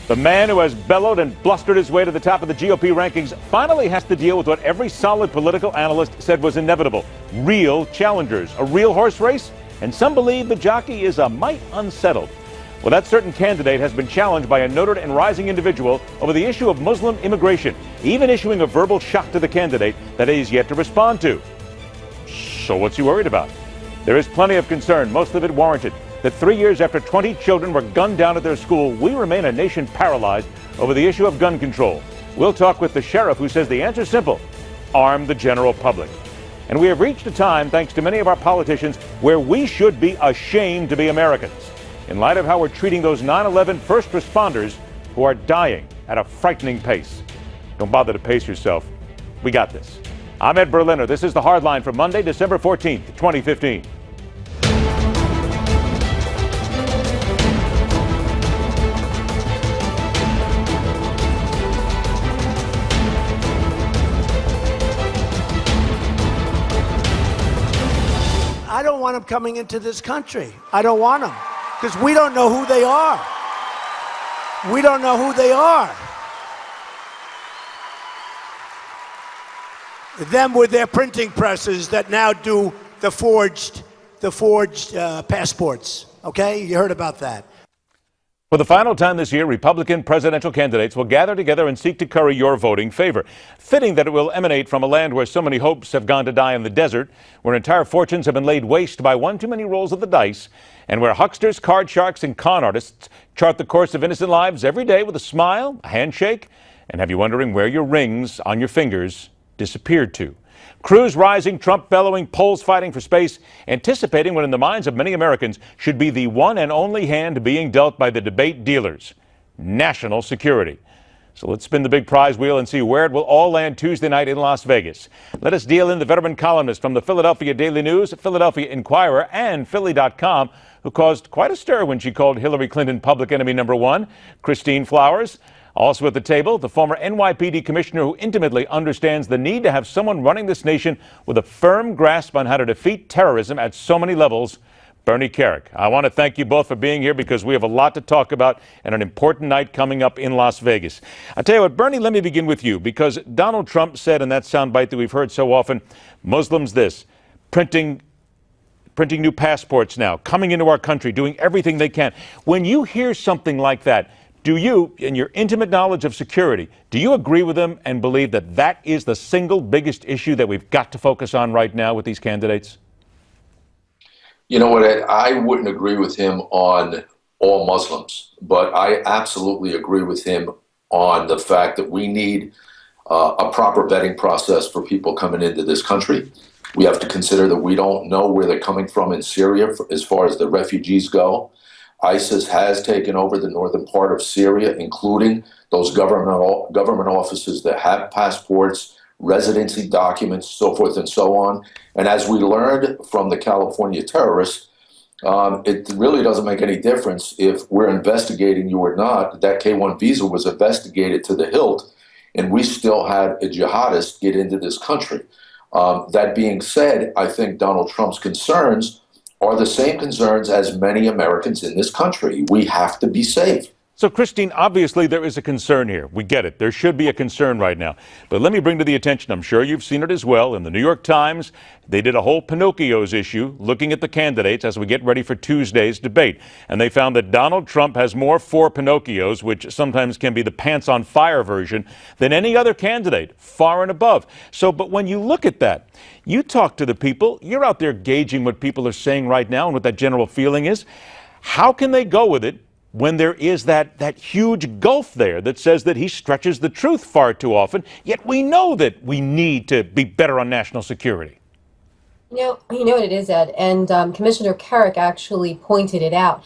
The man who has bellowed and blustered his way to the top of the GOP rankings finally has to deal with what every solid political analyst said was inevitable. Real challengers, a real horse race, and some believe the jockey is a mite unsettled. Well, that certain candidate has been challenged by a noted and rising individual over the issue of Muslim immigration, even issuing a verbal shock to the candidate that he is yet to respond to. So what's he worried about? There is plenty of concern, most of it warranted, that 3 years after 20 children were gunned down at their school, we remain a nation paralyzed over the issue of gun control. We'll talk with the sheriff who says the answer's simple: arm the general public. And we have reached a time, thanks to many of our politicians, where we should be ashamed to be Americans, in light of how we're treating those 9/11 first responders who are dying at a frightening pace. Don't bother to pace yourself. We got this. I'm Ed Berliner. This is The Hardline for Monday, December 14th, 2015. I don't want them coming into this country. I don't want them, because we don't know who they are. We don't know who they are. Them with their printing presses that now do the forged passports. Okay, you heard about that. For the final time this year, Republican presidential candidates will gather together and seek to curry your voting favor. Fitting that it will emanate from a land where so many hopes have gone to die in the desert, where entire fortunes have been laid waste by one too many rolls of the dice, and where hucksters, card sharks, and con artists chart the course of innocent lives every day with a smile, a handshake, and have you wondering where your rings on your fingers disappeared to. Crews rising, Trump bellowing, polls fighting for space, anticipating what in the minds of many Americans should be the one and only hand being dealt by the debate dealers: national security. So let's spin the big prize wheel and see where it will all land Tuesday night in Las Vegas. Let us deal in the veteran columnist from the Philadelphia Daily News, Philadelphia Inquirer, and Philly.com, who caused quite a stir when she called Hillary Clinton public enemy number one, Christine Flowers. Also at the table, the former NYPD commissioner who intimately understands the need to have someone running this nation with a firm grasp on how to defeat terrorism at so many levels, Bernie Kerik. I want to thank you both for being here because we have a lot to talk about and an important night coming up in Las Vegas. I tell you what, Bernie, let me begin with you, because Donald Trump said in that soundbite that we've heard so often, Muslims this, printing new passports now, coming into our country, doing everything they can. When you hear something like that, do you, in your intimate knowledge of security, do you agree with them and believe that that is the single biggest issue that we've got to focus on right now with these candidates? You know what, Ed, I wouldn't agree with him on all Muslims, but I absolutely agree with him on the fact that we need a proper vetting process for people coming into this country. We have to consider that we don't know where they're coming from in Syria as far as the refugees go. ISIS has taken over the northern part of Syria, including those government offices that have passports, residency documents, so forth and so on. And as we learned from the California terrorists, it really doesn't make any difference if we're investigating you or not. That K-1 visa was investigated to the hilt, and we still had a jihadist get into this country. That being said, I think Donald Trump's concerns are the same concerns as many Americans in this country. We have to be safe. So, Christine, obviously there is a concern here. We get it. There should be a concern right now. But let me bring to the attention, I'm sure you've seen it as well, in the New York Times, they did a whole Pinocchios issue looking at the candidates as we get ready for Tuesday's debate. And they found that Donald Trump has more four Pinocchios, which sometimes can be the pants on fire version, than any other candidate, far and above. So, but when you look at that, you talk to the people, you're out there gauging what people are saying right now and what that general feeling is. How can they go with it when there is that huge gulf there that says that he stretches the truth far too often, yet we know that we need to be better on national security? You know what it is, Ed, and Commissioner Kerik actually pointed it out.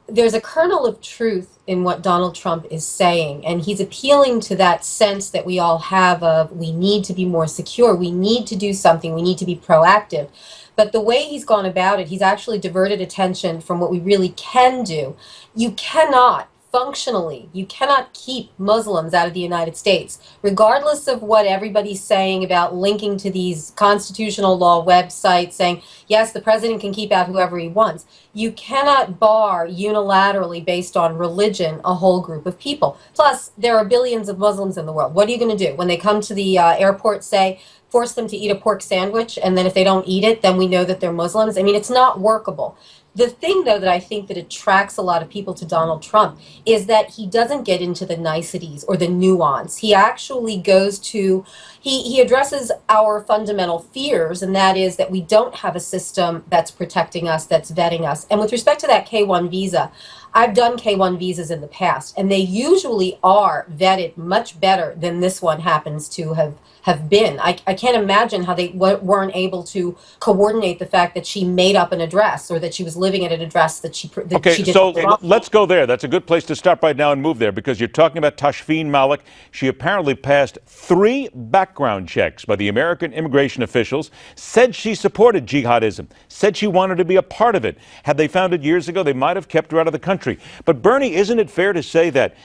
There's a kernel of truth in what Donald Trump is saying, and he's appealing to that sense that we all have of we need to be more secure, we need to do something, we need to be proactive. But the way he's gone about it, he's actually diverted attention from what we really can do. You cannot functionally, you cannot keep Muslims out of the United States, regardless of what everybody's saying about linking to these constitutional law websites saying, yes, the president can keep out whoever he wants. You cannot bar unilaterally based on religion a whole group of people. Plus, there are billions of Muslims in the world. What are you going to do? When they come to the airport, say, force them to eat a pork sandwich, and then if they don't eat it, then we know that they're Muslims? I mean, it's not workable. The thing, though, that I think that attracts a lot of people to Donald Trump is that he doesn't get into the niceties or the nuance. He actually goes to, he addresses our fundamental fears, and that is that we don't have a system that's protecting us, that's vetting us. And with respect to that K-1 visa, I've done K-1 visas in the past, and they usually are vetted much better than this one happens to have been. I can't imagine how they weren't able to coordinate the fact that she made up an address or that she was living at an address that she did. Okay, so let's go there. That's a good place to stop right now and move there, because you're talking about Tashfeen Malik. She apparently passed 3 background checks by the American immigration officials, said she supported jihadism, said she wanted to be a part of it. Had they found it years ago, they might have kept her out of the country. But Bernie, isn't it fair to say that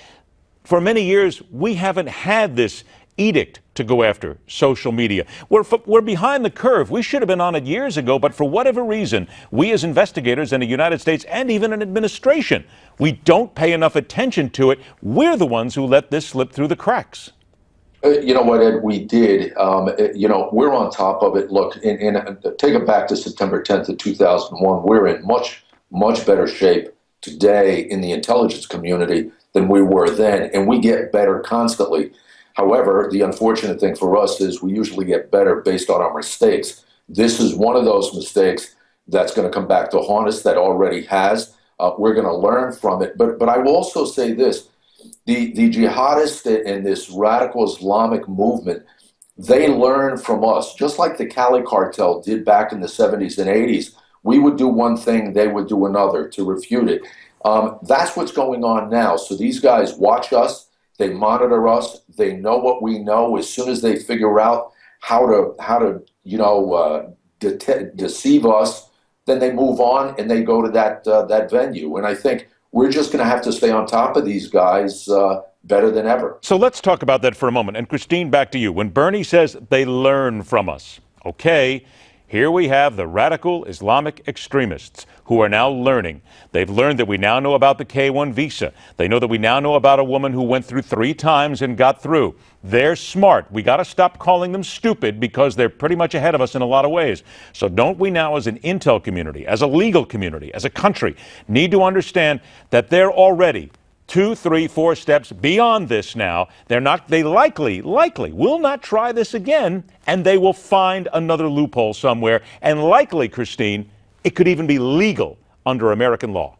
for many years we haven't had this edict to go after social media? We're behind the curve. We should have been on it years ago, but for whatever reason, we as investigators in the United States and even an administration, we don't pay enough attention to it. We're the ones who let this slip through the cracks. You know what, Ed, we did. We're on top of it. Look, take it back to September 10th of 2001. We're in much, much better shape today in the intelligence community than we were then, and we get better constantly. However, the unfortunate thing for us is we usually get better based on our mistakes. This is one of those mistakes that's going to come back to haunt us, that already has. We're going to learn from it. But I will also say this. The jihadists and this radical Islamic movement, they learn from us. Just like the Cali cartel did back in the 70s and 80s. We would do one thing, they would do another to refute it. That's what's going on now. So these guys watch us. They monitor us. They know what we know. As soon as they figure out how to deceive us, then they move on and they go to that venue. And I think we're just going to have to stay on top of these guys better than ever. So let's talk about that for a moment. And Christine, back to you. When Bernie says they learn from us, okay, here we have the radical Islamic extremists who are now learning. They've learned that we now know about the K-1 visa. They know that we now know about a woman who went through 3 times and got through. They're smart. We got to stop calling them stupid, because they're pretty much ahead of us in a lot of ways. So don't we now, as an intel community, as a legal community, as a country, need to understand that they're already 2, 3, 4 steps beyond this now. They likely will not try this again, and they will find another loophole somewhere. And likely, Christine, it could even be legal under American law.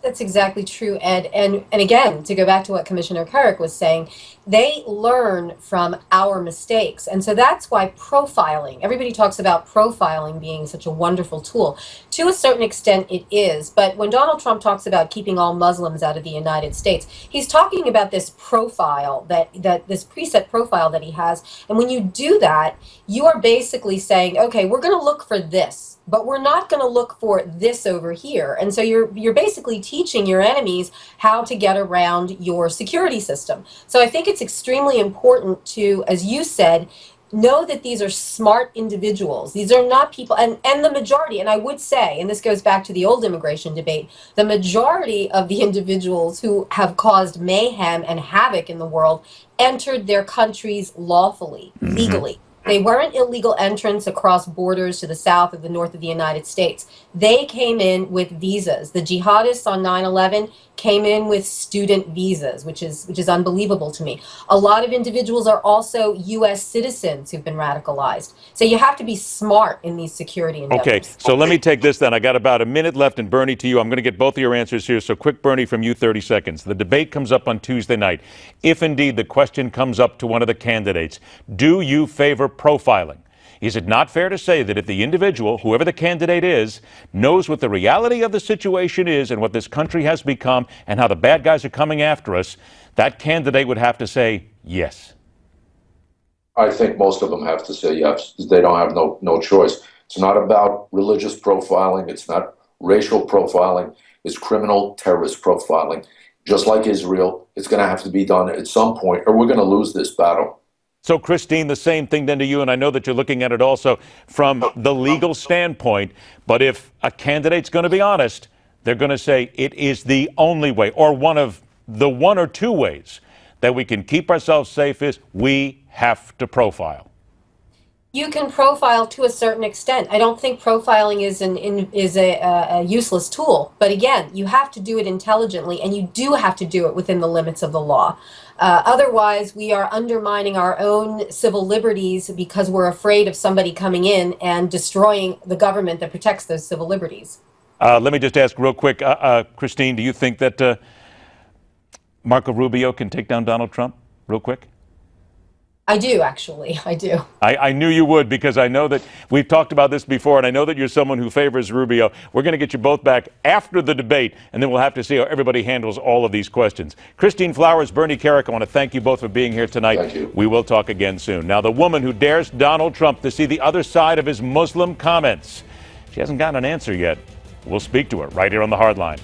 That's exactly true, Ed. And again, to go back to what Commissioner Kerik was saying, they learn from our mistakes. And so that's why profiling, everybody talks about profiling being such a wonderful tool. To a certain extent, it is. But when Donald Trump talks about keeping all Muslims out of the United States, he's talking about this profile, that this preset profile that he has. And when you do that, you are basically saying, okay, we're going to look for this, but we're not going to look for this over here. And so you're basically teaching your enemies how to get around your security system. So I think it's extremely important to, as you said, know that these are smart individuals. These are not people, and the majority, and I would say, and this goes back to the old immigration debate, the majority of the individuals who have caused mayhem and havoc in the world entered their countries lawfully, legally. They weren't illegal entrants across borders to the south or the north of the United States. They came in with visas. The jihadists on 9/11 came in with student visas, which is unbelievable to me. A lot of individuals are also U.S. citizens who've been radicalized. So you have to be smart in these security endeavors. Okay, so let me take this then. I got about a minute left, and Bernie, to you. I'm going to get both of your answers here. So quick, Bernie, from you, 30 seconds. The debate comes up on Tuesday night. If indeed the question comes up to one of the candidates, do you favor profiling? Is it not fair to say that if the individual, whoever the candidate is, knows what the reality of the situation is and what this country has become and how the bad guys are coming after us, that candidate would have to say yes? I think most of them have to say yes. They don't have no choice. It's not about religious profiling. It's not racial profiling. It's criminal terrorist profiling. just like Israel. It's going to have to be done at some point, or we're going to lose this battle. So, Christine, the same thing then to you, and I know that you're looking at it also from the legal standpoint, but if a candidate's going to be honest, they're going to say it is the only way, or one of the one or two ways that we can keep ourselves safe is we have to profile. You can profile to a certain extent. I don't think profiling is a useless tool. But again, you have to do it intelligently, and you do have to do it within the limits of the law. Otherwise, we are undermining our own civil liberties because we're afraid of somebody coming in and destroying the government that protects those civil liberties. Let me just ask real quick, Christine, do you think that Marco Rubio can take down Donald Trump real quick? I do, actually. I do. I knew you would, because I know that we've talked about this before, and I know that you're someone who favors Rubio. We're going to get you both back after the debate, and then we'll have to see how everybody handles all of these questions. Christine Flowers, Bernie Kerik, I want to thank you both for being here tonight. Thank you. We will talk again soon. Now, the woman who dares Donald Trump to see the other side of his Muslim comments, she hasn't gotten an answer yet. We'll speak to her right here on The Hard Line.